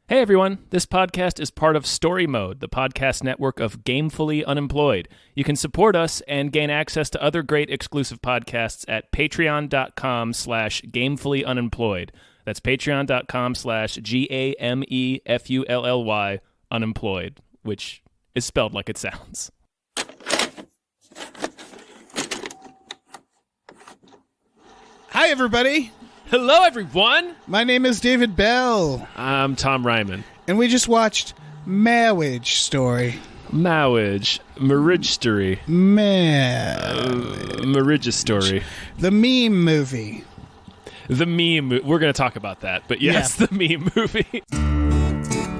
Hey everyone, this podcast is part of Story Mode, the podcast network of Gamefully Unemployed. You can support us and gain access to other great exclusive podcasts at patreon.com/gamefullyunemployed. That's patreon.com/GAMEFULLY unemployed, which is spelled like it sounds. Hi everybody! Hello everyone! My name is David Bell. I'm Tom Ryman. And we just watched Marriage Story. Marriage Story. Marriage Story. The meme movie. The meme. We're going to talk about that, but yes, The meme movie.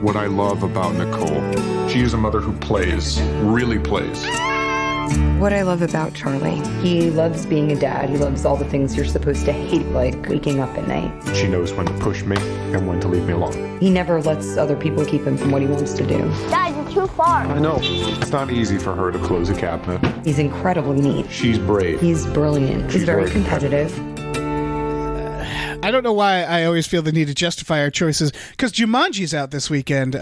What I love about Nicole, she is a mother who plays, really plays. What I love about Charlie, he loves being a dad. He loves all the things you're supposed to hate, like waking up at night. She knows when to push me and when to leave me alone. He never lets other people keep him from what he wants to do. Dad, you're too far. I know. It's not easy for her to close a cabinet. He's incredibly neat. She's brave. He's brilliant. He's very competitive. I don't know why I always feel the need to justify our choices, because Jumanji's out this weekend.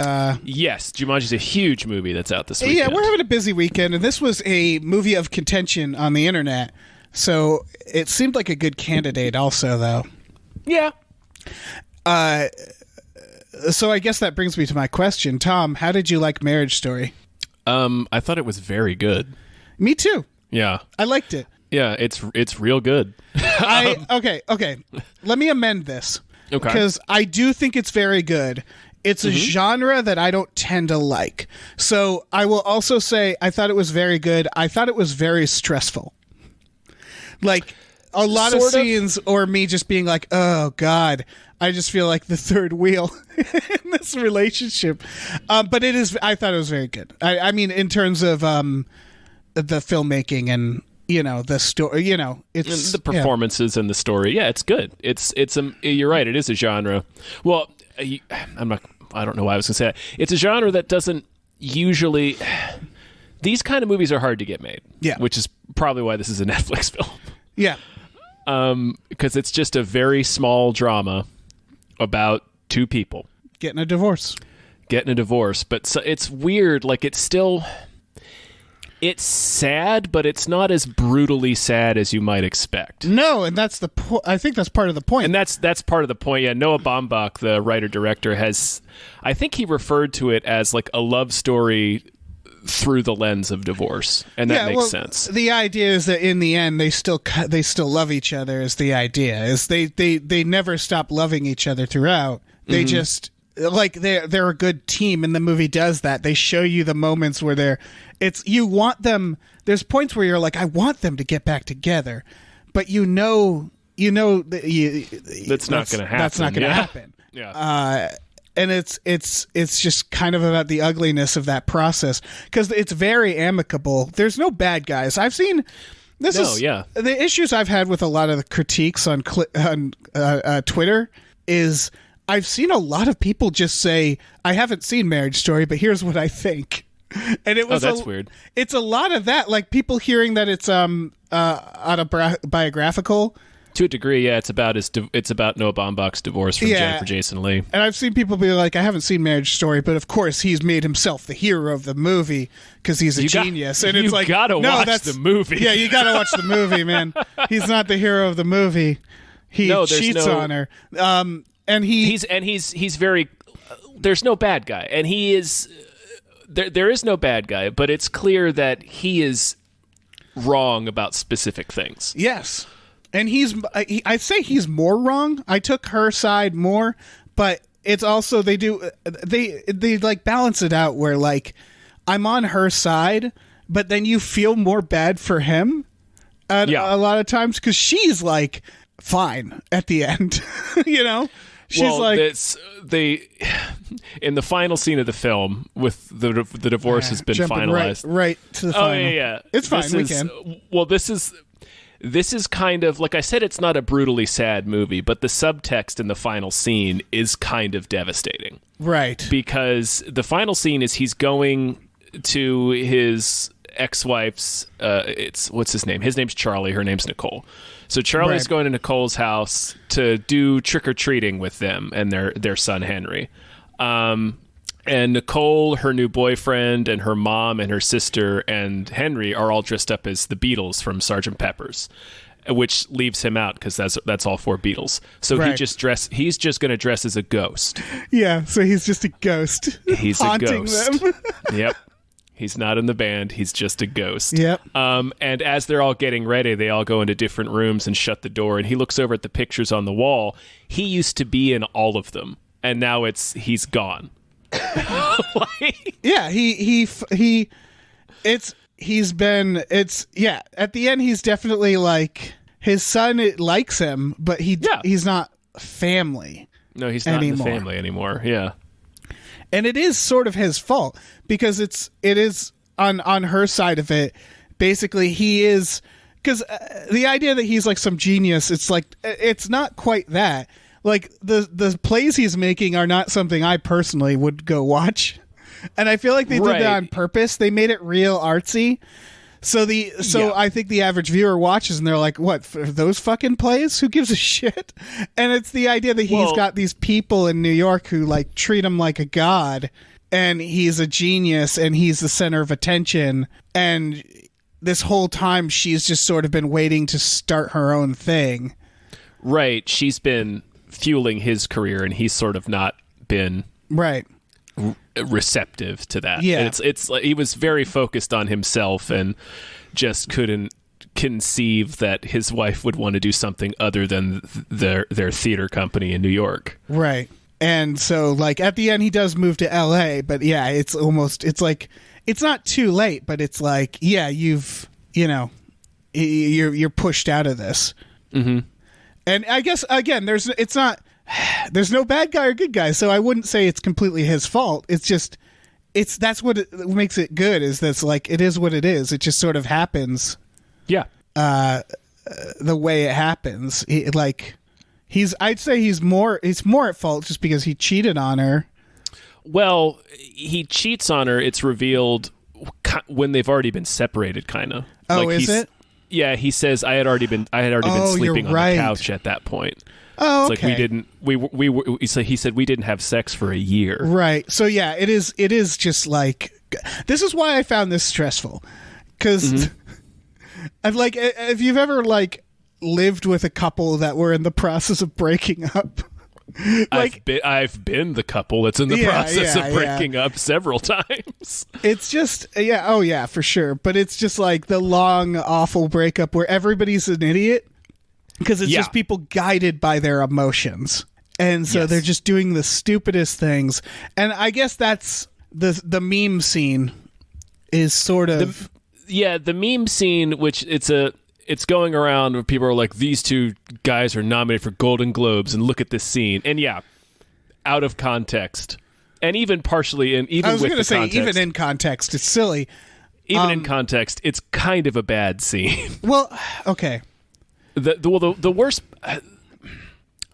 Yes, Jumanji's a huge movie that's out this weekend. Yeah, we're having a busy weekend, and this was a movie of contention on the internet, so it seemed like a good candidate also, though. Yeah. So I guess that brings me to my question. Tom, how did you like Marriage Story? I thought it was very good. Me too. Yeah. I liked it. Yeah, it's real good. Okay. Let me amend this. Okay. Because I do think it's very good. It's a genre that I don't tend to like. So I will also say I thought it was very good. I thought it was very stressful. Like a lot of scenes or me just being like, oh God, I just feel like the third wheel in this relationship. But I thought it was very good. I mean, in terms of the filmmaking and the story, it's the performances and the story. Yeah, it's good. You're right. It is a genre. Well, I don't know why I was going to say that. It's a genre that doesn't usually. These kind of movies are hard to get made. Yeah, which is probably why this is a Netflix film. Yeah, because it's just a very small drama about two people getting a divorce. But so it's weird. Like it's sad, but it's not as brutally sad as you might expect. No, and that's I think that's part of the point. And that's part of the point. Yeah, Noah Baumbach, the writer-director, I think he referred to it as like a love story through the lens of divorce, and that makes sense. The idea is that in the end, they still love each other. Is the idea is they never stop loving each other throughout. They just. Like they're a good team, and the movie does that. They show you the moments where you want them. There's points where you're like, I want them to get back together, but that's not going to happen. That's not going to happen. Yeah. And it's just kind of about the ugliness of that process, because it's very amicable. There's no bad guys. I've seen. The issues I've had with a lot of the critiques on Twitter is. I've seen a lot of people just say, I haven't seen Marriage Story, but here's what I think. And it was that's weird. It's a lot of that, like people hearing that it's autobiographical. To a degree, yeah. It's about Noah Baumbach's divorce from Jennifer Jason Leigh. And I've seen people be like, I haven't seen Marriage Story, but of course he's made himself the hero of the movie because he's a genius. And it's like, you gotta watch the movie. Yeah, you gotta watch the movie, man. He's not the hero of the movie. He cheats on her. And he's very. There's no bad guy, and he is. There is no bad guy, but it's clear that he is wrong about specific things. Yes, and I'd say he's more wrong. I took her side more, but it's also they like balance it out where like I'm on her side, but then you feel more bad for him a lot of times because she's like fine at the end, She's in the final scene of the film with the divorce has been finalized. Right to the final. Oh yeah. It's fine. We can. Well, this is kind of like I said. It's not a brutally sad movie, but the subtext in the final scene is kind of devastating. Right. Because the final scene is he's going to his ex-wife's. What's his name? His name's Charlie. Her name's Nicole. So Charlie's going to Nicole's house to do trick-or-treating with them and their son Henry. And Nicole, her new boyfriend, and her mom and her sister and Henry are all dressed up as the Beatles from Sgt. Pepper's, which leaves him out because that's all 4 Beatles. So he's just going to dress as a ghost. Yeah, so he's just a ghost. He's haunting a ghost. Them. Yep. He's not in the band. He's just a ghost. Yep. And as they're all getting ready, they all go into different rooms and shut the door. And he looks over at the pictures on the wall. He used to be in all of them, and now he's gone. Yeah, at the end he's definitely like, his son likes him, but he's not family. No, he's not in the family anymore. Yeah. And it is sort of his fault because it is on her side of it. Basically, he is, because the idea that he's like some genius, it's like, it's not quite that. Like the plays he's making are not something I personally would go watch. And I feel like they did that on purpose. They made it real artsy. I think the average viewer watches and they're like, what, for those fucking plays? Who gives a shit? And it's the idea that he's got these people in New York who like treat him like a god, and he's a genius and he's the center of attention. And this whole time she's just sort of been waiting to start her own thing. Right. She's been fueling his career and he's sort of not been receptive to that. Yeah. It's like he was very focused on himself and just couldn't conceive that his wife would want to do something other than their theater company in New York. Right. And so like at the end he does move to LA, but yeah, it's like it's not too late, but it's like, yeah, you're pushed out of this. Mm-hmm. And I guess again, there's no bad guy or good guy, so I wouldn't say it's completely his fault. It's just that's what makes it good, is that's like, it is what it is. It just sort of happens. Yeah. The way it happens. I'd say he's more at fault just because he cheated on her. Well, he cheats on her. It's revealed when they've already been separated, kind of. Oh, is it? Yeah, he says I had already been sleeping on the couch at that point. Oh, it's like he said we didn't have sex for a year. Right. So yeah, it is just like, this is why I found this stressful, because I've like, if you've ever like lived with a couple that were in the process of breaking up. Like, I've been the couple that's in the process of breaking up several times. It's just for sure. But it's just like the long, awful breakup where everybody's an idiot because it's just people guided by their emotions, and so they're just doing the stupidest things. And I guess that's the meme scene is sort of the meme scene, which it's going around where people are like, these two guys are nominated for Golden Globes and look at this scene. And out of context. And even partially even in context, it's silly. Even in context, it's kind of a bad scene. Well, okay. The worst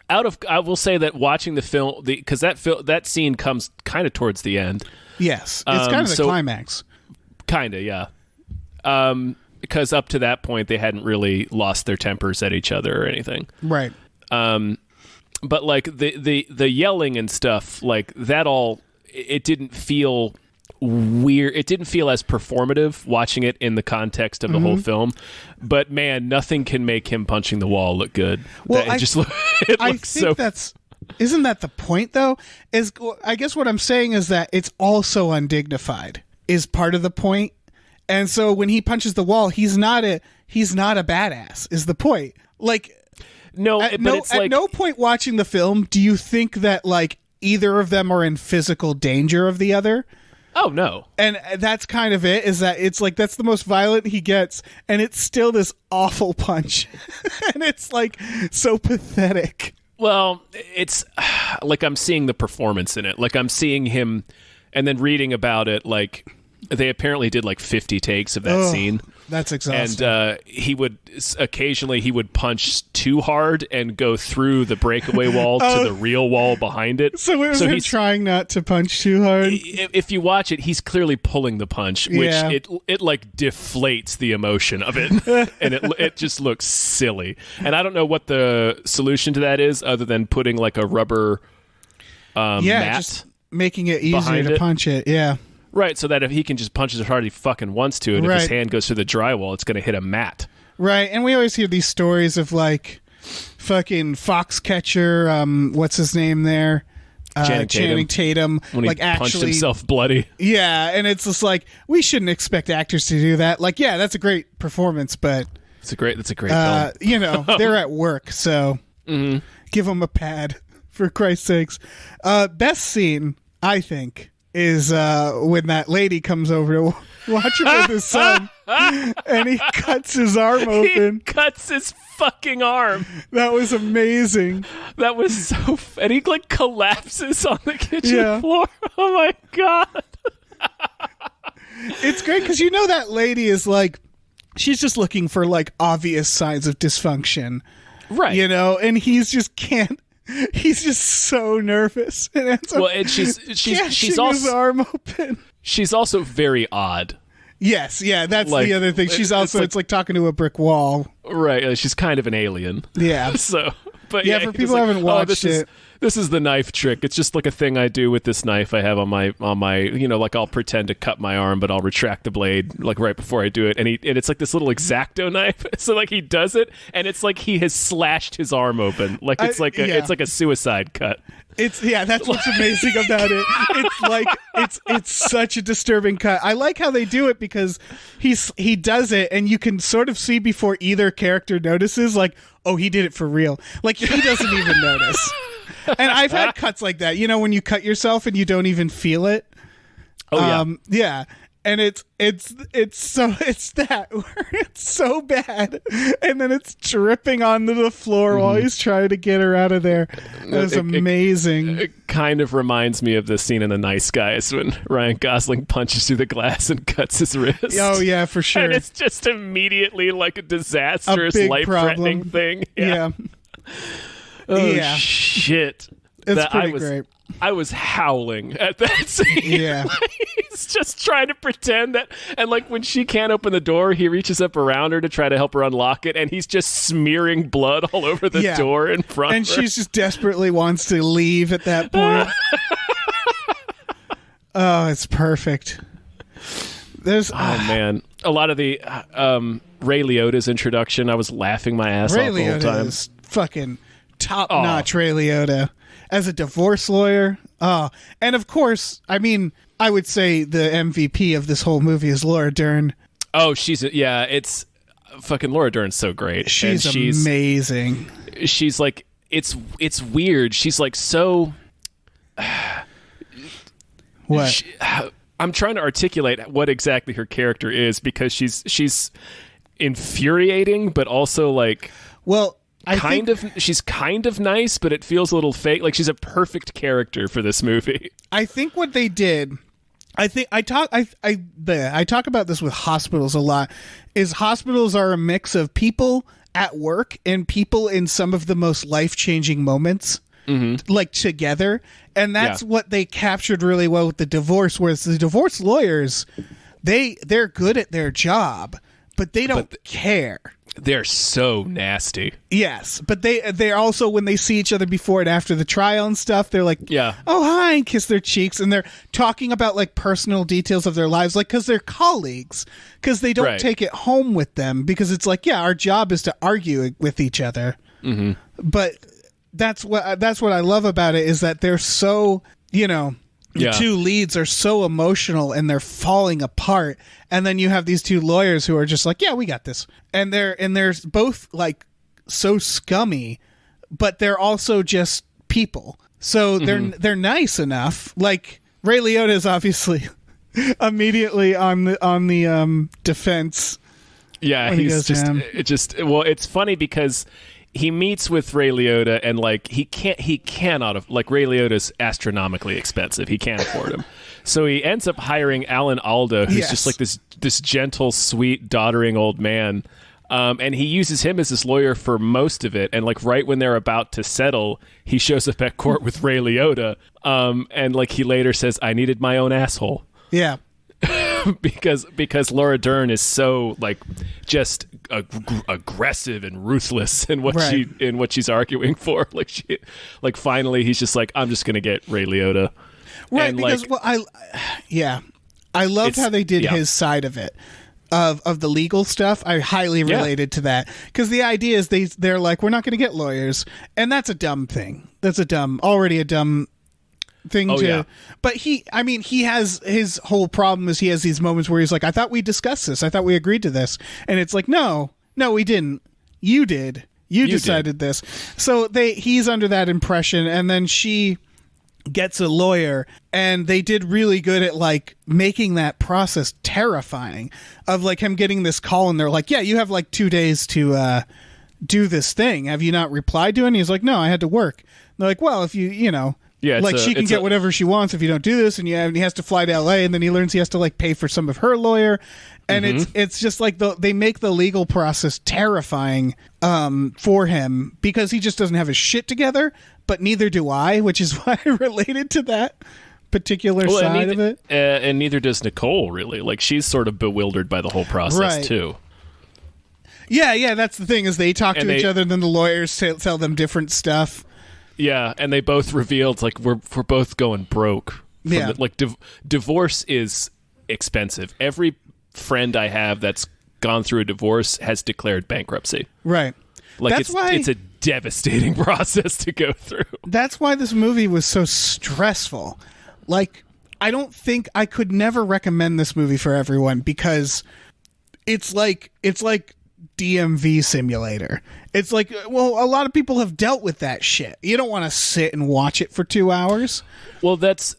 I will say that watching the film, because that scene comes kind of towards the end. Yes. It's kind of the climax. Kind of, yeah. Because up to that point, they hadn't really lost their tempers at each other or anything. Right. But like the yelling and stuff, like that all, it didn't feel weird. It didn't feel as performative watching it in the context of the whole film. But man, nothing can make him punching the wall look good. Well, isn't that the point though? I guess what I'm saying is that it's also undignified is part of the point. And so when he punches the wall, he's not a badass, is the point. Like, at no point watching the film do you think that like either of them are in physical danger of the other. Oh no. And that's kind of it, is that it's like that's the most violent he gets, and it's still this awful punch. And it's like so pathetic. Well, it's like I'm seeing the performance in it. Like I'm seeing him, and then reading about it, like they apparently did like 50 takes of that scene. That's exhausting. And he would punch too hard and go through the breakaway wall to the real wall behind it. So he's trying not to punch too hard. If you watch it, he's clearly pulling the punch, which it like deflates the emotion of it, and it just looks silly. And I don't know what the solution to that is, other than putting like a rubber mat. making it easier to punch it. Yeah. Right, so that if he can just punch as hard as he fucking wants to, and if his hand goes through the drywall, it's going to hit a mat. Right, and we always hear these stories of, like, fucking Foxcatcher, what's his name there? Channing Tatum. When he punched himself bloody. Yeah, and it's just like, we shouldn't expect actors to do that. Like, yeah, that's a great performance, but... That's a great film. You know, they're at work, so give them a pad, for Christ's sakes. Best scene, I think, is when that lady comes over to watch him with his son, and he cuts his arm open. He cuts his fucking arm. That was amazing. That was so... and he, like, collapses on the kitchen floor. Oh, my God. It's great, because you know that lady is, like... She's just looking for, like, obvious signs of dysfunction. Right. You know? And he's just can't... He's just so nervous. And she's also... his arm open. She's also very odd. Yes, yeah, that's the other thing. She's also... It's like talking to a brick wall. Right. She's kind of an alien. Yeah. So... But yeah, for people who haven't watched it... This is the knife trick. It's just like a thing I do with this knife I have on my, you know, like I'll pretend to cut my arm, but I'll retract the blade like right before I do it. And it's like this little X-Acto knife. So like he does it, and it's like he has slashed his arm open. Like it's like a suicide cut. That's what's amazing about it. It's like it's such a disturbing cut. I like how they do it because he does it, and you can sort of see before either character notices, like, oh, he did it for real. Like he doesn't even notice. And I've had cuts like that, you know, when you cut yourself and you don't even feel it. Oh yeah, yeah. And it's so bad, and then it's dripping onto the floor while he's trying to get her out of there. It was amazing. It kind of reminds me of the scene in The Nice Guys when Ryan Gosling punches through the glass and cuts his wrist. Oh yeah, for sure. And it's just immediately like a disastrous, life-threatening thing. Yeah. Oh shit! It's pretty great. I was howling at that scene. Yeah. He's just trying to pretend that, and like when she can't open the door, he reaches up around her to try to help her unlock it, and he's just smearing blood all over the door in front and of her. She's just desperately wants to leave at that point. Oh, it's perfect. There's man, a lot of the Ray Liotta's introduction, I was laughing my ass off the whole time. Is fucking top-notch. Ray Liotta as a divorce lawyer. And of course, I mean, I would say the MVP of this whole movie is Laura Dern. Oh, it's fucking Laura Dern's so great. She's amazing. She's like, it's weird. She's like so... What? I'm trying to articulate what exactly her character is, because she's infuriating, but also like... Well... she's kind of nice, but it feels a little fake. Like she's a perfect character for this movie. I think what they did, I talk about this with hospitals a lot, is hospitals are a mix of people at work and people in some of the most life-changing moments, like together. And that's what they captured really well with the divorce, whereas the divorce lawyers, they're good at their job, but they don't care. They're so nasty. Yes, but they're also, when they see each other before and after the trial and stuff, they're like, oh, hi, and kiss their cheeks, and they're talking about like personal details of their lives, like, because they're colleagues, because they don't take it home with them, because it's like, our job is to argue with each other. But that's what I love about it, is that they're so, you know, the two leads are so emotional and they're falling apart, and then you have these two lawyers who are just like, we got this, and they're both like so scummy, but they're also just people, so they're nice enough. Like Ray Liotta is obviously immediately on the defense. It's funny because he meets with Ray Liotta, and like he cannot like, Ray Liotta's astronomically expensive. He can't afford him. So he ends up hiring Alan Alda, who's just like this gentle, sweet, doddering old man. And he uses him as his lawyer for most of it. And like right when they're about to settle, he shows up at court with Ray Liotta. And like he later says, I needed my own asshole. Yeah. because Laura Dern is so like just aggressive and ruthless in what she's arguing for. Like finally he's just like, I'm just gonna get Ray Liotta. Right, because I loved how they did his side of it. Of the legal stuff, I highly related to that, because the idea is they're like, we're not going to get lawyers, and that's a dumb thing. That's already a dumb thing but he has his whole problem is he has these moments where he's like, I thought we discussed this, I thought we agreed to this, and it's like, no we didn't, you did, you decided this. So he's under that impression, and then she gets a lawyer, and they did really good at like making that process terrifying, of like him getting this call and they're like, yeah, you have like 2 days to do this thing, have you not replied to it? And he's like, no, I had to work. And they're like, well, if you know, she can get whatever she wants if you don't do this, and he has to fly to LA, and then he learns he has to like pay for some of her lawyer, and it's just like they make the legal process terrifying for him, because he just doesn't have his shit together, but neither do I, which is why I related to that particular side of it. And neither does Nicole, really. Like, she's sort of bewildered by the whole process too. Yeah, that's the thing, is they talk to each other, and then the lawyers tell them different stuff. Yeah, and they both revealed, like, we're both going broke. Divorce is expensive. Every friend I have that's gone through a divorce has declared bankruptcy. Right. Like, it's a devastating process to go through. That's why this movie was so stressful. Like, I don't think I could never recommend this movie for everyone, because it's like DMV simulator. It's like, well, a lot of people have dealt with that shit. You don't want to sit and watch it for 2 hours. Well, that's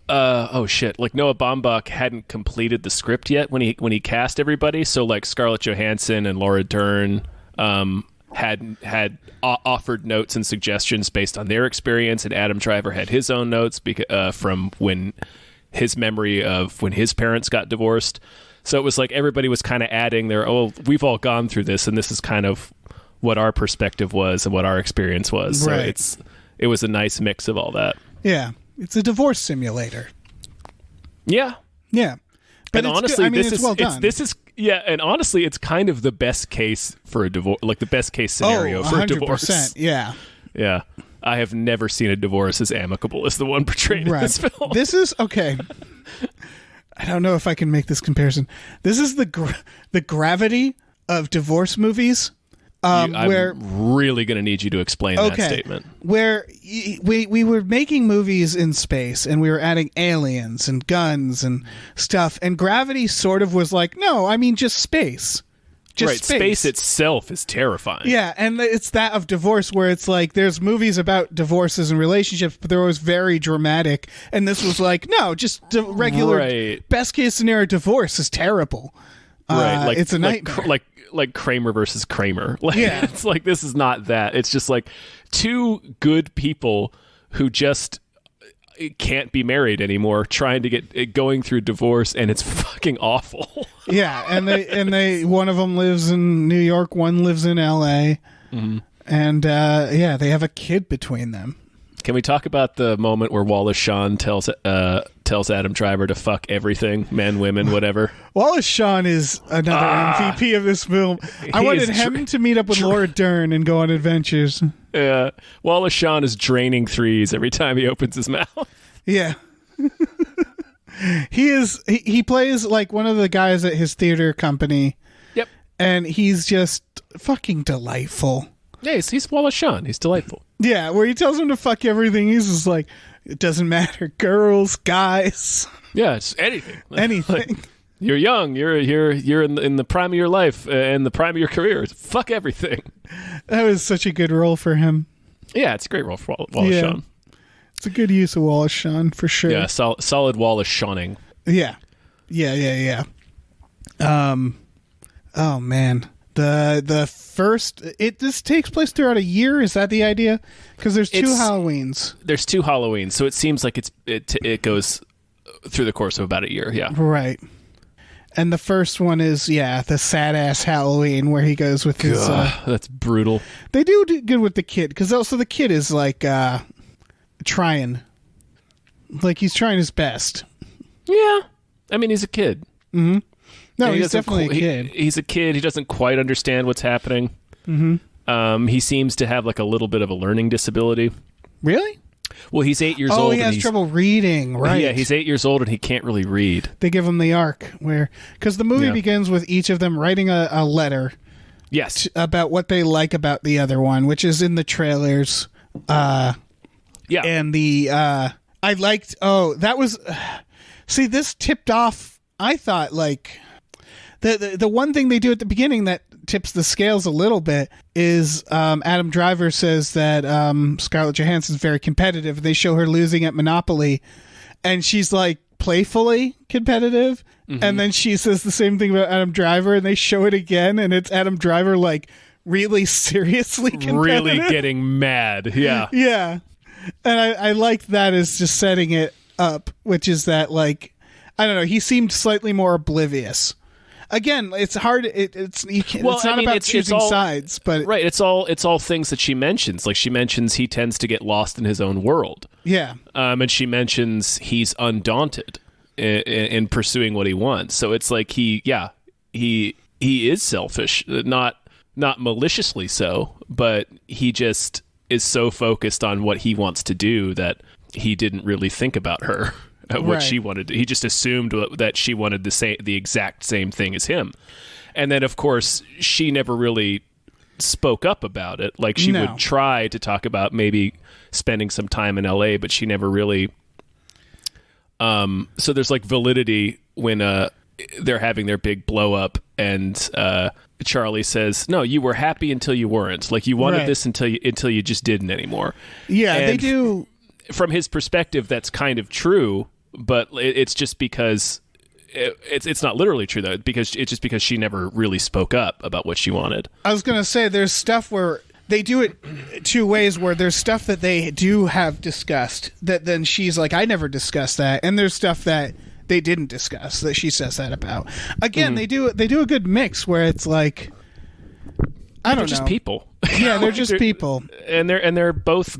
oh shit! Like, Noah Baumbach hadn't completed the script yet when he cast everybody. So like Scarlett Johansson and Laura Dern had offered notes and suggestions based on their experience, and Adam Driver had his own notes from when his memory of when his parents got divorced. So it was like everybody was kind of adding their, we've all gone through this, and this is kind of what our perspective was and what our experience was. Right. So it was a nice mix of all that. Yeah. It's a divorce simulator. Yeah. Yeah. But and honestly, it's well done. And honestly, it's kind of the best case for a divorce, like the best case scenario for a divorce. Yeah. Yeah. I have never seen a divorce as amicable as the one portrayed in this film. This is, okay. I don't know if I can make this comparison. This is the gravity of divorce movies. I'm really going to need you to explain that statement. Where we were making movies in space, and we were adding aliens and guns and stuff, and Gravity sort of was like, no, I mean just space. Just space itself is terrifying. Yeah, and it's that of divorce, where it's like there's movies about divorces and relationships, but they're always very dramatic, and this was like, no, just regular best case scenario divorce is terrible. Right, it's a nightmare. Like Kramer versus Kramer. Like, yeah. It's like, this is not that. It's just like two good people who just can't be married anymore, trying to get going through divorce, and it's fucking awful. Yeah, and they one of them lives in New York, one lives in LA, and they have a kid between them. Can we talk about the moment where Wallace Shawn tells Adam Driver to fuck everything, men, women, whatever? Wallace Shawn is another MVP of this film. I wanted him to meet up with Laura Dern and go on adventures. Yeah, Wallace Shawn is draining threes every time he opens his mouth. Yeah. He plays like one of the guys at his theater company. Yep. And he's just fucking delightful. Yeah, he's Wallace Shawn. He's delightful. Yeah, where he tells him to fuck everything, he's just like, it doesn't matter, girls, guys. Yeah, it's anything. Anything. Like, you're young. You're in the prime of your life and the prime of your career. Fuck everything. That was such a good role for him. Yeah, it's a great role for Wallace Shawn. It's a good use of Wallace Shawn for sure. Yeah, solid Wallace Shawning. Yeah. Oh man. The first this takes place throughout a year. Is that the idea? Because there's two Halloweens. There's two Halloweens, so it seems like it goes through the course of about a year. Yeah, right. And the first one is the sad ass Halloween where he goes with his. That's brutal. They do good with the kid, because also the kid is like trying, like he's trying his best. Yeah, I mean he's a kid. Mm-hmm. No, he's definitely a kid. He's a kid. He doesn't quite understand what's happening. Mm-hmm. He seems to have like a little bit of a learning disability. Really? Well, he's 8 years old. Oh, he has trouble reading, right? Yeah, he's 8 years old and he can't really read. They give him the arc because the movie begins with each of them writing a letter. Yes. About what they like about the other one, which is in the trailers. And I liked. Oh, that was. See, this tipped off. I thought like the one thing they do at the beginning that tips the scales a little bit is Adam Driver says that Scarlett Johansson's very competitive. They show her losing at Monopoly, and she's like playfully competitive. Mm-hmm. And then she says the same thing about Adam Driver, and they show it again, and it's Adam Driver like really seriously competitive. Really getting mad. Yeah. Yeah. And I liked that as just setting it up, which is that like, I don't know, he seemed slightly more oblivious. Again, it's hard. It's not about choosing sides, but right. It's all things that she mentions. Like she mentions he tends to get lost in his own world. Yeah. And she mentions he's undaunted in pursuing what he wants. So it's like he is selfish, not maliciously so, but he just is so focused on what he wants to do that he didn't really think about her. What she wanted. He just assumed that she wanted the exact same thing as him. And then, of course, she never really spoke up about it. Like, she would try to talk about maybe spending some time in L.A., but she never really... So there's, like, validity when they're having their big blow-up, and Charlie says, no, you were happy until you weren't. Like, you wanted this until you just didn't anymore. Yeah, and they do... From his perspective, that's kind of true, but it's just because it's not literally true though. Because it's just because she never really spoke up about what she wanted. I was gonna say there's stuff where they do it two ways. Where there's stuff that they do have discussed that then she's like, I never discussed that, and there's stuff that they didn't discuss that she says that about. Again, they do a good mix where it's like, I don't know, just people. Yeah, they're just people, and they're both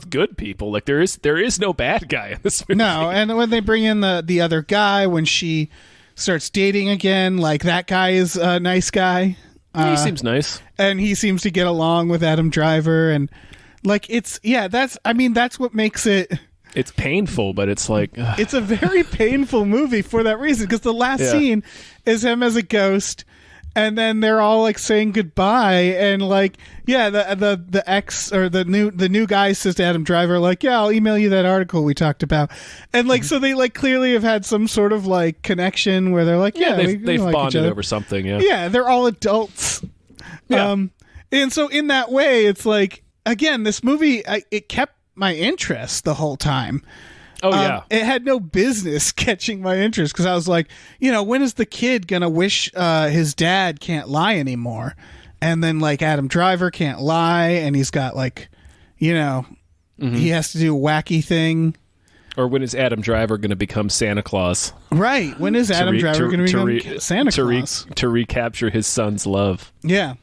good people. Like there is no bad guy in this movie. No, and when they bring in the other guy, when she starts dating again, like that guy is a nice guy. He seems nice, and he seems to get along with Adam Driver, and like that's what makes it. It's painful, but it's like it's a very painful movie for that reason, because the last scene is him as a ghost. And then they're all like saying goodbye, and like, the ex or the new guy says to Adam Driver, like, yeah, I'll email you that article we talked about, and like, so they like clearly have had some sort of like connection where they're like, they've like bonded over something, they're all adults, and so in that way, it's like, again, this movie it kept my interest the whole time. Oh, yeah. It had no business catching my interest because I was like, when is the kid going to wish his dad can't lie anymore? And then, like, Adam Driver can't lie, and he's got, like, he has to do a wacky thing. Or when is Adam Driver going to become Santa Claus? Right. When is Adam Driver going to become Santa Claus? To recapture his son's love. Yeah.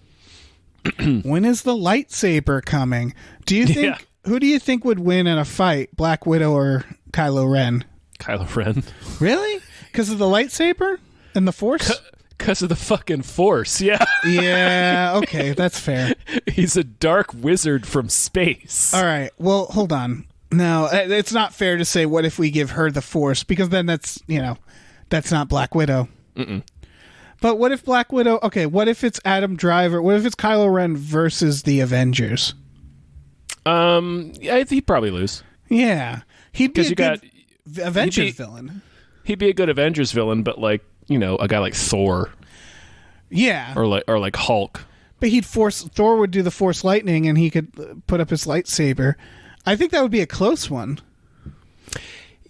When is the lightsaber coming? Do you think... Yeah. Who do you think would win in a fight, Black Widow or Kylo Ren? Kylo Ren. Really? Because of the lightsaber and the Force? Because of the fucking Force, yeah. Yeah, okay, that's fair. He's a dark wizard from space. All right, well, hold on. No, it's not fair to say, what if we give her the Force? Because then that's not Black Widow. Mm-mm. But what if Black Widow... Okay, what if it's Adam Driver? What if it's Kylo Ren versus the Avengers? He'd probably lose. Yeah, he'd be a good Avengers villain. He'd be a good Avengers villain, but like a guy like Thor. Yeah, or like Hulk. But Thor would do the Force lightning, and he could put up his lightsaber. I think that would be a close one.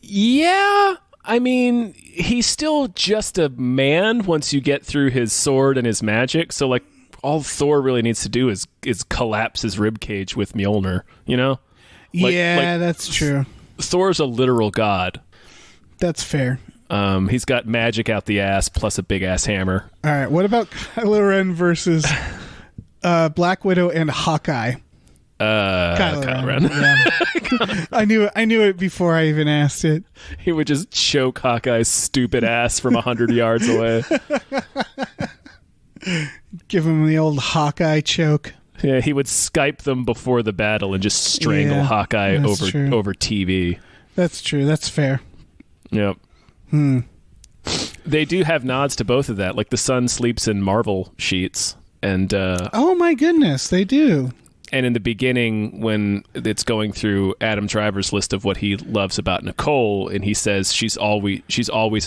Yeah, I mean, he's still just a man once you get through his sword and his magic. So like, all Thor really needs to do is collapse his ribcage with Mjolnir, that's true. Thor's a literal god. That's fair. He's got magic out the ass plus a big ass hammer. All right, what about Kylo Ren versus Black Widow and Hawkeye? Kylo Ren. Yeah. I knew it before I even asked it. He would just choke Hawkeye's stupid ass from 100 yards away. Give him the old Hawkeye choke. Yeah, he would Skype them before the battle and just strangle Hawkeye over TV. That's true. That's fair. Yep. They do have nods to both of that. Like the son sleeps in Marvel sheets, and oh my goodness, they do. And in the beginning, when it's going through Adam Driver's list of what he loves about Nicole, and he says she's always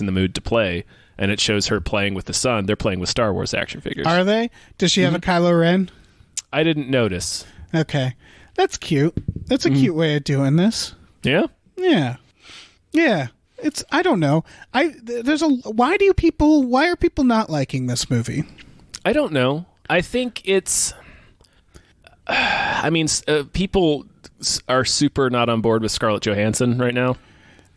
in the mood to play, and it shows her playing with the son. They're playing with Star Wars action figures. Are they? Does she have a Kylo Ren? I didn't notice. Okay, that's cute. That's a cute way of doing this. Yeah. Yeah. Yeah. I don't know. Why are people not liking this movie? I don't know. I think it's, people are super not on board with Scarlett Johansson right now.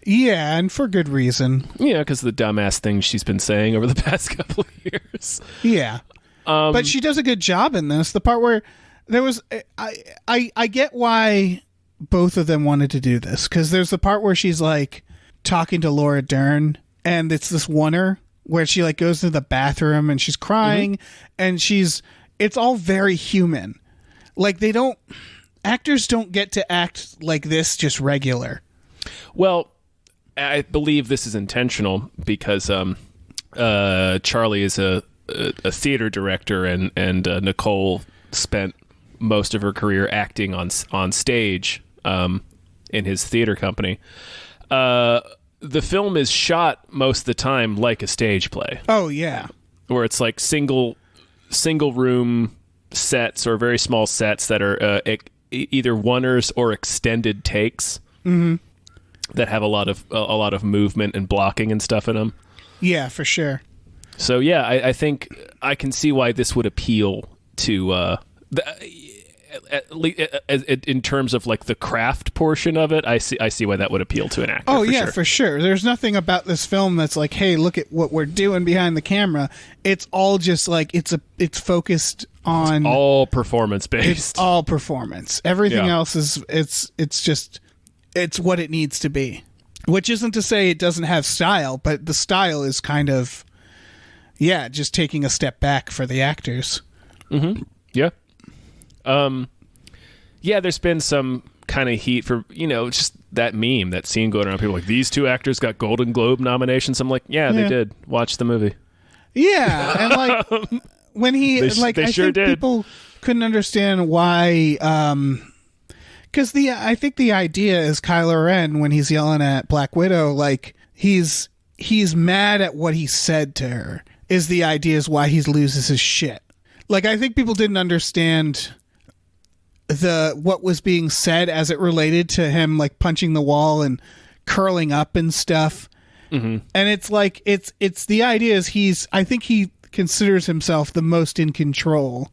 Yeah, and for good reason. Yeah, because of the dumbass things she's been saying over the past couple of years. Yeah. But she does a good job in this. The part where there was, I get why both of them wanted to do this, because there's the part where she's like talking to Laura Dern, and it's this oneer where she like goes into the bathroom and she's crying, and it's all very human. Like actors don't get to act like this just regular. Well, I believe this is intentional because Charlie is a theater director, and Nicole spent most of her career acting on stage in his theater company. The film is shot most of the time like a stage play. Oh yeah, where it's like single room sets or very small sets that are either oneers or extended takes that have a lot of movement and blocking and stuff in them. Yeah, for sure. So yeah, I think I can see why this would appeal to in terms of like the craft portion of it. I see why that would appeal to an actor. Oh yeah, for sure. There's nothing about this film that's like, hey, look at what we're doing behind the camera. It's all just like it's focused on, it's all performance based. It's all performance. Everything else is it's what it needs to be. Which isn't to say it doesn't have style, but the style is kind of just taking a step back for the actors. Mm-hmm. Yeah. There's been some kind of heat for, just that meme, that scene going around. People like, these two actors got Golden Globe nominations. I'm like, they did. Watch the movie. Yeah, and like when he they I sure think did. People couldn't understand why. Because I think the idea is Kylo Ren, when he's yelling at Black Widow, like he's mad at what he said to her. Is the idea is why he loses his shit. Like I think people didn't understand what was being said as it related to him like punching the wall and curling up and stuff. Mm-hmm. And it's like it's the idea is I think he considers himself the most in control,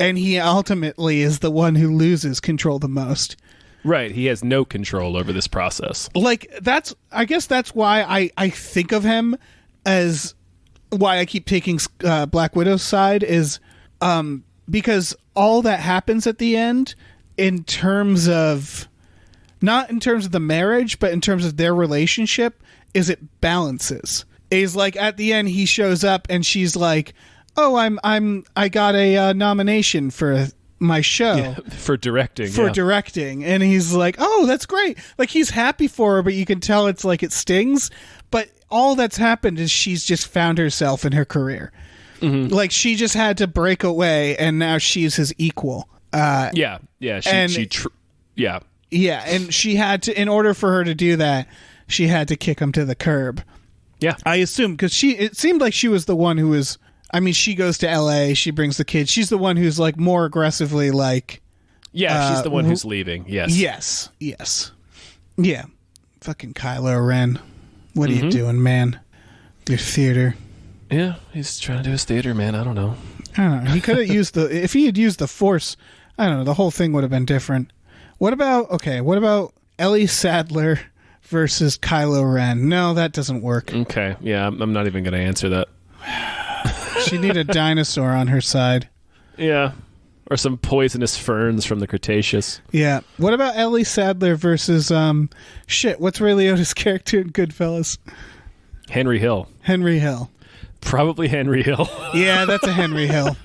and he ultimately is the one who loses control the most. Right, he has no control over this process. Like I guess that's why I think of him as why I keep taking Black Widow's side is because all that happens at the end, in terms of not in terms of the marriage, but in terms of their relationship, is it balances. Is like at the end he shows up and she's like, "Oh, I got a nomination for my show for directing." Directing, and he's like, "Oh, that's great!" Like he's happy for her, but you can tell it's like it stings. But all that's happened is she's just found herself in her career. Mm-hmm. Like she just had to break away, and now she's his equal. And she had to, in order for her to do that, she had to kick him to the curb. Yeah, I assume because it seemed like she was the one who was. I mean, she goes to L.A. She brings the kids. She's the one who's like more aggressively like. Yeah, she's the one who's leaving. Yes. Yes. Yeah. Fucking Kylo Ren. What are you doing, man? Your theater. Yeah, he's trying to do his theater, man. I don't know. He could have used if he had used the Force, I don't know, the whole thing would have been different. What about Ellie Sattler versus Kylo Ren? No, that doesn't work. Okay, yeah, I'm not even going to answer that. She'd need a dinosaur on her side. Yeah, or some poisonous ferns from the Cretaceous. Yeah. What about Ellie Sattler versus, what's Ray Liotta's character in Goodfellas? Henry Hill. Probably Henry Hill. Yeah, that's a Henry Hill.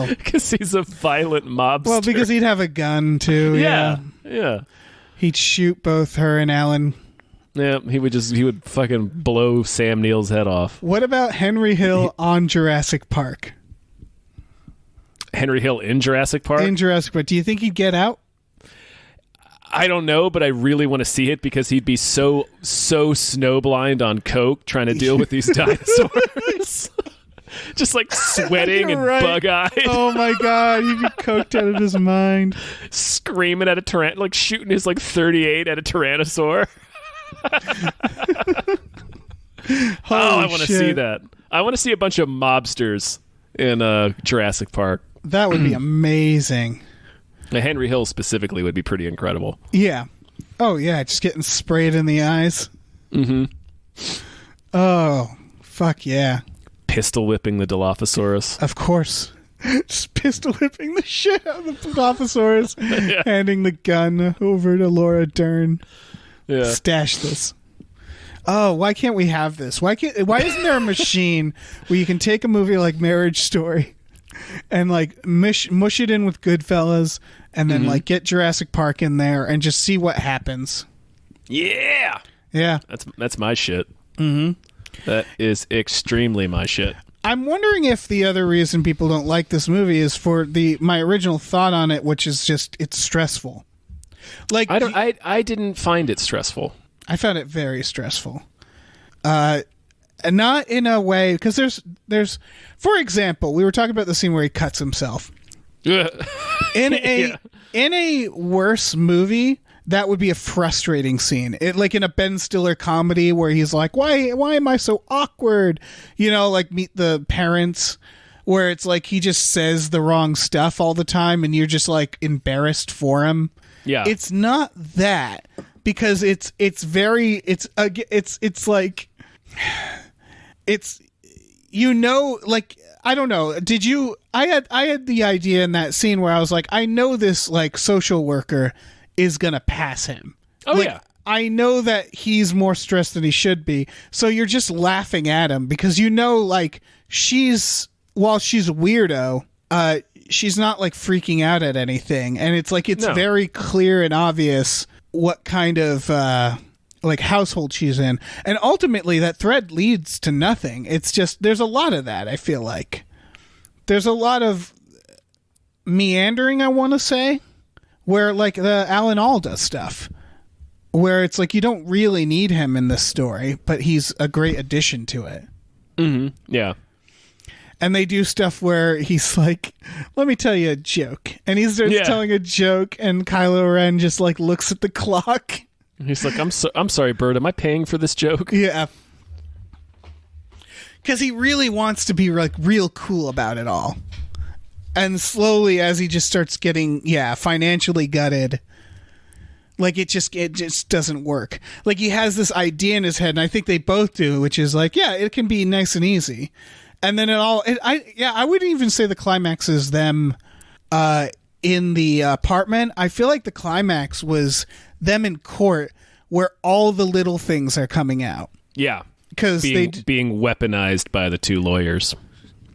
Because he's a violent mobster. Well, because he'd have a gun too. Yeah. He'd shoot both her and Alan. Yeah, he would fucking blow Sam Neill's head off. What about Henry Hill on Jurassic Park? Henry Hill in Jurassic Park? In Jurassic Park. Do you think he'd get out? I don't know, but I really want to see it because he'd be so snowblind on coke trying to deal with these dinosaurs. Just like sweating and bug-eyed. Oh my god, he'd be coked out of his mind. Screaming at a like shooting his like 38 at a Tyrannosaur. I want to see that. I want to see a bunch of mobsters in Jurassic Park. That would be amazing. Henry Hill specifically would be pretty incredible. Yeah. Oh yeah, just getting sprayed in the eyes. Mm-hmm. Oh, fuck yeah. Pistol whipping the Dilophosaurus. Of course. Just pistol whipping the shit out of the Dilophosaurus. Yeah. Handing the gun over to Laura Dern. Yeah. Stash this. Oh, why can't we have this? Why isn't there a machine where you can take a movie like Marriage Story and like mush it in with Goodfellas and then like get Jurassic Park in there and just see what happens? Yeah. Yeah. That's my shit. Mm-hmm. That is extremely my shit. I'm wondering if the other reason people don't like this movie is for my original thought on it, which is just it's stressful. Like I didn't find it stressful. I found it very stressful. Not in a way because there's for example, we were talking about the scene where he cuts himself. In a worse movie, that would be a frustrating scene. It like in a Ben Stiller comedy where he's like, why am I so awkward? You know, like Meet the Parents, where it's like he just says the wrong stuff all the time and you're just like embarrassed for him. Yeah. It's not that because it's like it's you know, like I don't know. Did you I had the idea in that scene where I was like, I know this like social worker is gonna pass him. Oh like, yeah. I know that he's more stressed than he should be. So you're just laughing at him because you know like while she's a weirdo, she's not like freaking out at anything. And it's like it's very clear and obvious what kind of like household she's in. And ultimately that thread leads to nothing. It's just there's a lot of that, I feel like. There's a lot of meandering, I want to say, where like the Alan Alda stuff, where it's like you don't really need him in this story, but he's a great addition to it. Mm-hmm. Yeah. And they do stuff where he's like, let me tell you a joke. And he starts telling a joke and Kylo Ren just like looks at the clock. He's like, I'm sorry, Bert, am I paying for this joke? Yeah. Because he really wants to be like real cool about it all. And slowly as he just starts getting, financially gutted, like it just doesn't work. Like he has this idea in his head, and I think they both do, which is like, it can be nice and easy. And then I wouldn't even say the climax is them in the apartment. I feel like the climax was them in court where all the little things are coming out. Yeah. Because being weaponized by the two lawyers.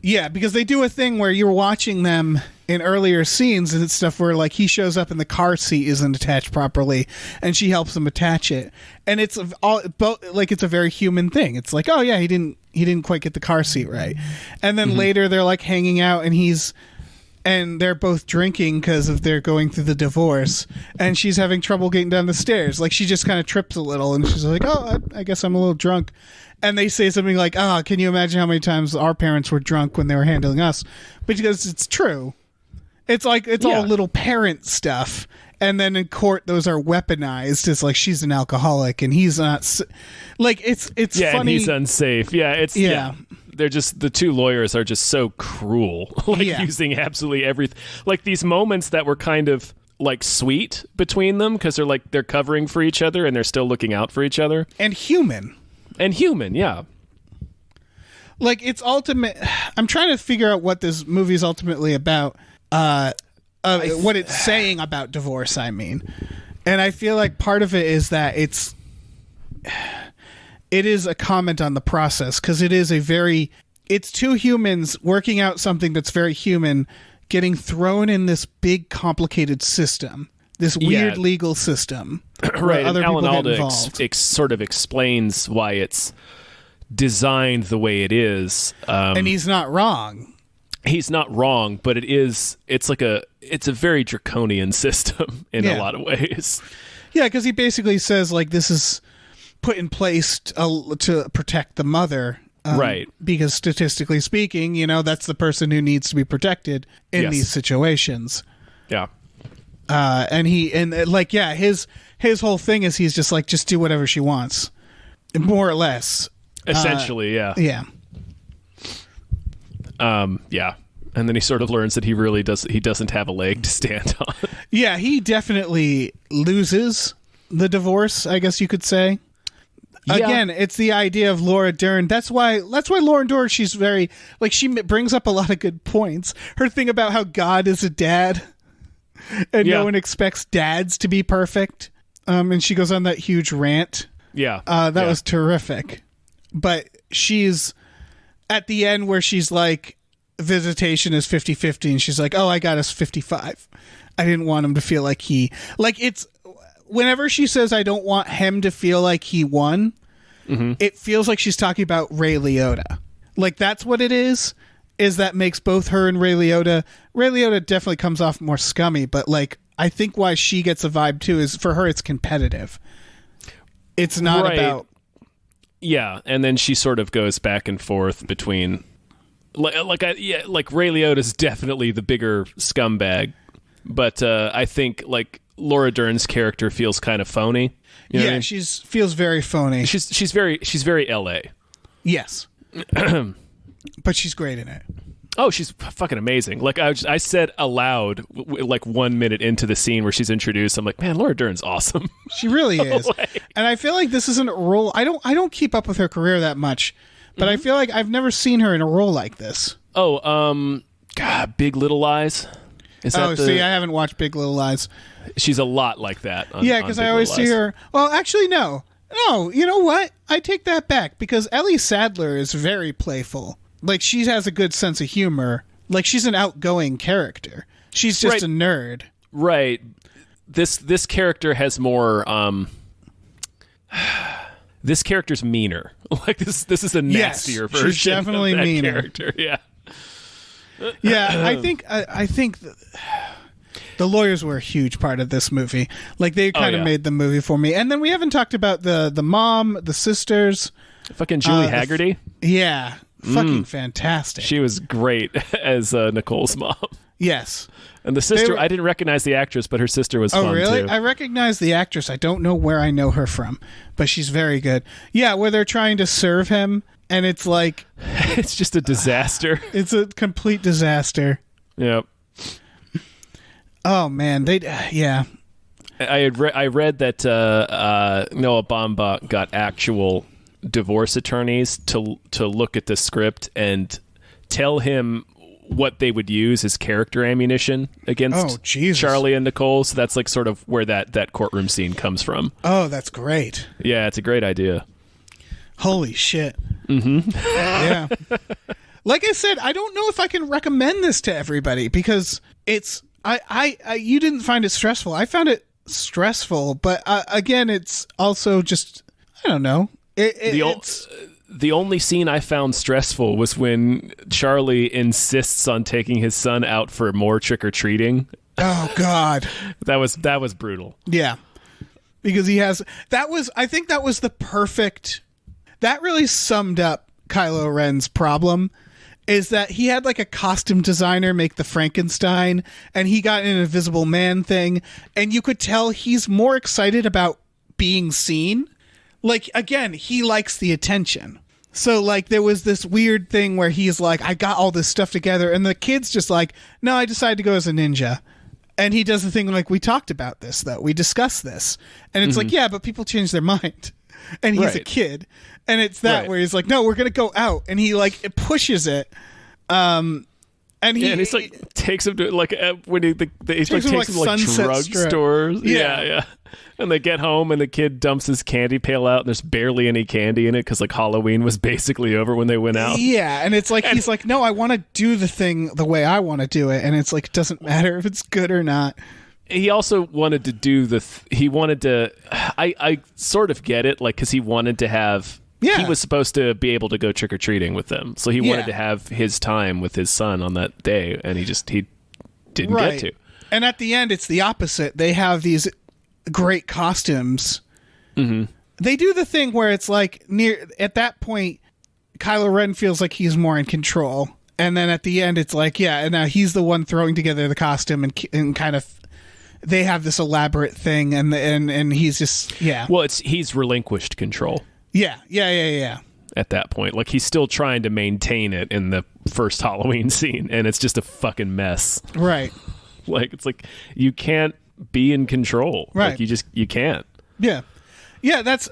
Yeah, because they do a thing where you're watching them in earlier scenes and it's stuff where like he shows up and the car seat isn't attached properly and she helps him attach it. And it's it's a very human thing. It's like, oh yeah, he didn't quite get the car seat right. And then later they're like hanging out and they're both drinking because they're going through the divorce and she's having trouble getting down the stairs. Like she just kind of trips a little and she's like, oh, I guess I'm a little drunk. And they say something like, can you imagine how many times our parents were drunk when they were handling us? Because it's true. It's like, it's all little parent stuff. And then in court, those are weaponized as like, she's an alcoholic and he's not like, it's funny. And he's unsafe. Yeah. They're just, the two lawyers are just so cruel, using absolutely everything. Like these moments that were kind of like sweet between them because they're covering for each other and they're still looking out for each other. And human, yeah. Like it's ultimate. I'm trying to figure out what this movie is ultimately about. What it's saying about divorce, I mean. And I feel like part of it is that it is a comment on the process because it is a very it's two humans working out something that's very human, getting thrown in this big complicated system, this weird legal system. Right. Other Alan people Alda get involved. sort of explains why it's designed the way it is. And he's not wrong. He's not wrong, but it's a very draconian system in a lot of ways. Yeah, because he basically says, like, this is put in place to protect the mother. Right. Because statistically speaking, that's the person who needs to be protected in these situations. Yeah. His whole thing is he's just like, just do whatever she wants. More or less. Essentially, yeah. Yeah. Yeah. And then he sort of learns that he doesn't have a leg to stand on. Yeah, he definitely loses the divorce, I guess you could say. Yeah. Again, it's the idea of Laura Dern. That's why Laura Dern, she's very, like, she brings up a lot of good points. Her thing about how God is a dad and no one expects dads to be perfect. And she goes on that huge rant. Yeah. That was terrific. But she's at the end where she's like, visitation is 50-50, and she's like, oh, I got us 55. I didn't want him to feel like it's whenever she says I don't want him to feel like he won, it feels like she's talking about Ray Liotta. Like, that's what it is that makes both her and Ray Liotta definitely comes off more scummy, but like, I think why she gets a vibe too is for her it's competitive. It's not about... Yeah, and then she sort of goes back and forth between... Like Ray Liotta's definitely the bigger scumbag, but I think, like, Laura Dern's character feels kind of phony. You know what I mean? She feels very phony. She's very LA. Yes. But she's great in it. Oh, she's fucking amazing. Like, I said aloud, like 1 minute into the scene where she's introduced, I'm like, man, Laura Dern's awesome. She really is. And I feel like this isn't a role. I don't keep up with her career that much, but I feel like I've never seen her in a role like this. Oh, God, Big Little Lies. See, I haven't watched Big Little Lies. She's a lot like that. Because I always see her. Well, actually, no. You know what? I take that back, because Ellie Sattler is very playful. Like, she has a good sense of humor. Like, she's an outgoing character. She's just a nerd. Right. This character has more. This character's meaner. Like, this is a nastier version. She's definitely of that meaner. Character. Yeah. Yeah, I think the lawyers were a huge part of this movie. Like, they kind of made the movie for me. And then we haven't talked about the mom, the sisters. Fucking Julie Haggerty. Yeah. Fucking fantastic. She was great as Nicole's mom. Yes. And the sister, I didn't recognize the actress, but her sister was fun, really? too. I recognize the actress. I don't know where I know her from, but she's very good. Yeah, where they're trying to serve him, and it's like... it's just a disaster. It's a complete disaster. Yep. Oh, man. Yeah. I read that Noah Baumbach got actual divorce attorneys to look at the script and tell him what they would use as character ammunition against Charlie and Nicole. So that's like sort of where that courtroom scene comes from. Oh, that's great. Yeah, it's a great idea. Holy shit. Mm-hmm. Yeah. Like I said, I don't know if I can recommend this to everybody, because it's you didn't find it stressful. I found it stressful, but again, it's also just, I don't know. The only scene I found stressful was when Charlie insists on taking his son out for more trick-or-treating. Oh, God. That was brutal. Yeah. Because I think that was the perfect... That really summed up Kylo Ren's problem, is that he had like a costume designer make the Frankenstein, and he got an Invisible Man thing, and you could tell he's more excited about being seen. Like, again, he likes the attention. So, like, there was this weird thing where he's like, I got all this stuff together, and the kid's just like, no, I decided to go as a ninja. And he does the thing like, we talked about this, though. We discussed this. And it's like, yeah, but people change their mind. And he's a kid. And it's that where he's like, no, we're going to go out. And he, like, it pushes it. And he's like, takes him to, like, when he takes him to, like, drug stores. Yeah. And they get home and the kid dumps his candy pail out and there's barely any candy in it because like Halloween was basically over when they went out. Yeah, and it's like he's like, no, I want to do the thing the way I want to do it, and it's like it doesn't matter if it's good or not. He also wanted to do he wanted to. I sort of get it, like because he wanted to have. Yeah. He was supposed to be able to go trick or treating with them, so he wanted to have his time with his son on that day, and he didn't get to. And at the end, it's the opposite. They have these great costumes. Mm-hmm. They do the thing where it's like at that point, Kylo Ren feels like he's more in control, and then at the end, it's like and now he's the one throwing together the costume and kind of. They have this elaborate thing, and he's just Well, he's relinquished control. Yeah. At that point, like he's still trying to maintain it in the first Halloween scene, and it's just a fucking mess. Right. Like it's like you can't be in control. Right. Like you can't. Yeah. Yeah. That's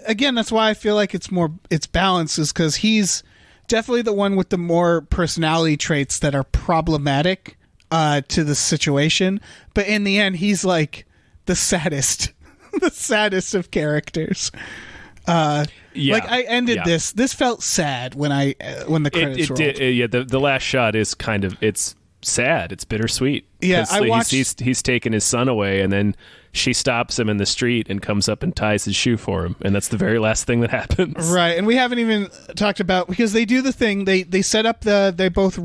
again. That's why I feel like it's balanced, is because he's definitely the one with the more personality traits that are problematic. To the situation, but in the end he's like the saddest of characters. Like I ended this felt sad when the credits rolled. The last shot is kind of, it's sad, it's bittersweet. I watched he's taken his son away, and then she stops him in the street and comes up and ties his shoe for him, and that's the very last thing that happens. Right. And we haven't even talked about, because they do the thing, they set up they both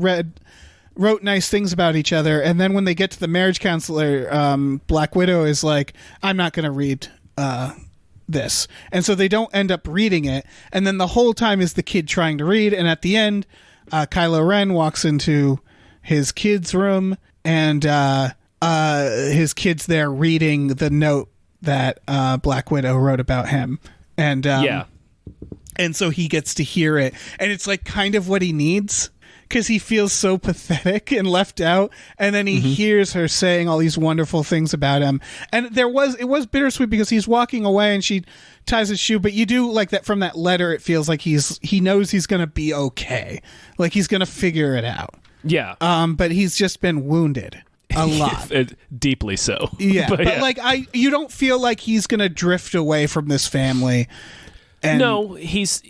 wrote nice things about each other, and then when they get to the marriage counselor, Black Widow is like, I'm not going to read this, and so they don't end up reading it, and then the whole time is the kid trying to read, and at the end Kylo Ren walks into his kid's room, and his kid's there reading the note that Black Widow wrote about him, and and so he gets to hear it, and it's like kind of what he needs, because he feels so pathetic and left out, and then he hears her saying all these wonderful things about him, and it was bittersweet because he's walking away and she ties his shoe, but you do like that from that letter, it feels like he knows he's gonna be okay, like he's gonna figure it out. But he's just been wounded a lot. Deeply so. But like you don't feel like he's gonna drift away from this family. And no, he's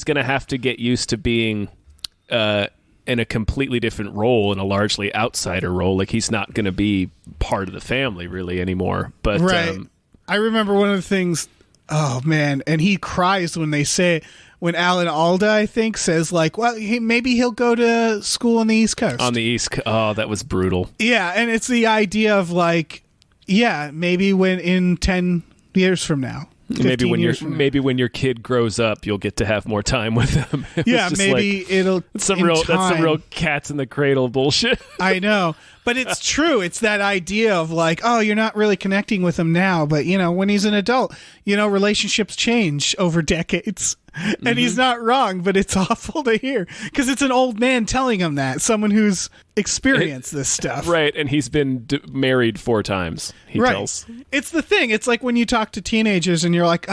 going to have to get used to being in a completely different role, in a largely outsider role. Like he's not going to be part of the family really anymore. But right. I remember one of the things. Oh man, and he cries when Alan Alda, I think, says like, well, maybe he'll go to school on the East Coast. On the East Coast. Oh, that was brutal. Yeah, and it's the idea of like, maybe when in 10 years from now. Maybe when your kid grows up, you'll get to have more time with them. Maybe that's some real cats in the cradle bullshit. I know, but it's true. It's that idea of like, oh, you're not really connecting with him now, but when he's an adult, relationships change over decades. And he's not wrong, but it's awful to hear because it's an old man telling him that, someone who's experienced this stuff. Right, and he's been married 4 times, he tells. It's the thing. It's like when you talk to teenagers and you're like,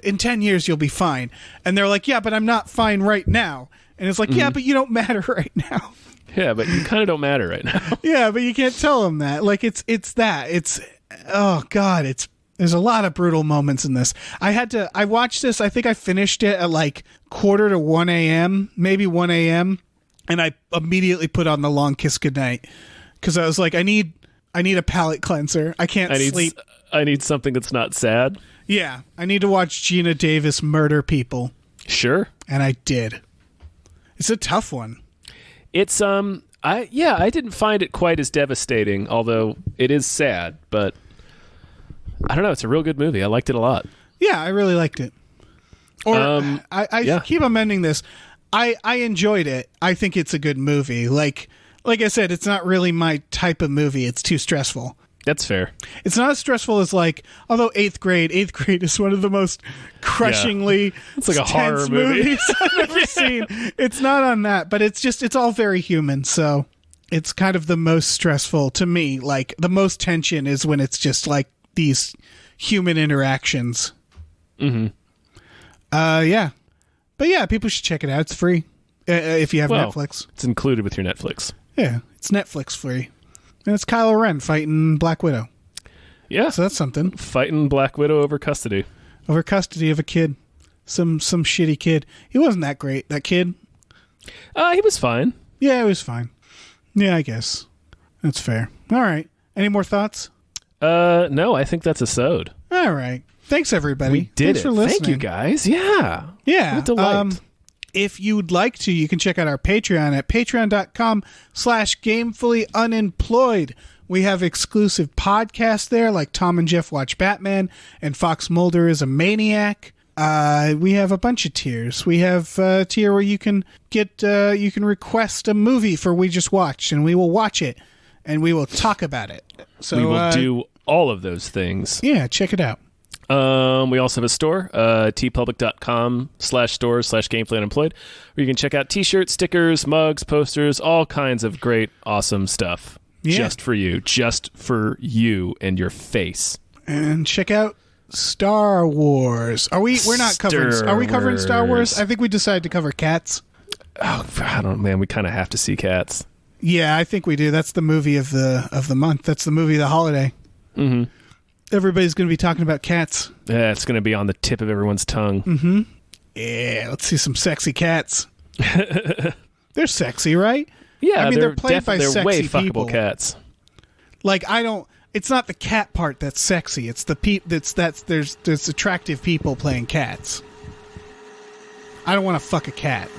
in 10 years you'll be fine. And they're like, yeah, but I'm not fine right now. And it's like, yeah, but you don't matter right now. Yeah, but you kind of don't matter right now. Yeah, but you can't tell them that. Like, it's that. Oh, God, there's a lot of brutal moments in this. I watched this, I think I finished it at like 1:45 a.m., maybe 1 a.m., and I immediately put on The Long Kiss Goodnight because I was like, I need a palate cleanser. I can't sleep. I need something that's not sad. Yeah, I need to watch Gina Davis murder people. Sure. And I did. It's a tough one. It's I didn't find it quite as devastating, although it is sad, but I don't know. It's a real good movie. I liked it a lot. Yeah, I really liked it. Or I keep amending this. I enjoyed it. I think it's a good movie. Like I said, it's not really my type of movie. It's too stressful. That's fair. It's not as stressful as like, although eighth grade is one of the most crushingly it's like a horror movie I've ever seen. It's not on that, but it's all very human. So it's kind of the most stressful to me. Like the most tension is when it's just like these human interactions. Mm-hmm. But yeah, people should check it out. It's free if you have Netflix. It's included with your Netflix. Yeah, it's Netflix free. And it's Kylo Ren fighting Black Widow. Yeah. So that's something. Fighting Black Widow over custody. Over custody of a kid. Some shitty kid. He wasn't that great, that kid. He was fine. Yeah, he was fine. Yeah, I guess. That's fair. All right. Any more thoughts? No, I think that's a sode. All right. Thanks, everybody. We did Thanks it. for listening. Thank you, guys. Yeah. Yeah. What a delight. If you'd like to, you can check out our Patreon at patreon.com/gamefullyunemployed. We have exclusive podcasts there, like Tom and Jeff Watch Batman and Fox Mulder is a Maniac. We have a bunch of tiers. We have a tier where you can you can request a movie for We Just Watched, and we will watch it, and we will talk about it. So we will do all of those things. Yeah, check it out. We also have a store, tpublic.com/stores/gamefullyunemployed, where you can check out t-shirts, stickers, mugs, posters, all kinds of great, awesome stuff. Yeah. Just for you and your face. And check out Star Wars. Are we covering Star Wars? I think we decided to cover Cats. Oh, I don't know, man. We kind of have to see Cats. Yeah, I think we do. That's the movie of the month. That's the movie of the holiday. Mm-hmm. Everybody's going to be talking about Cats. Yeah, it's going to be on the tip of everyone's tongue. Mm-hmm. Yeah, let's see some sexy cats. They're sexy, right? Yeah, I mean, they're played by sexy way people. Fuckable cats. Like, it's not the cat part that's sexy. It's the there's attractive people playing cats. I don't want to fuck a cat.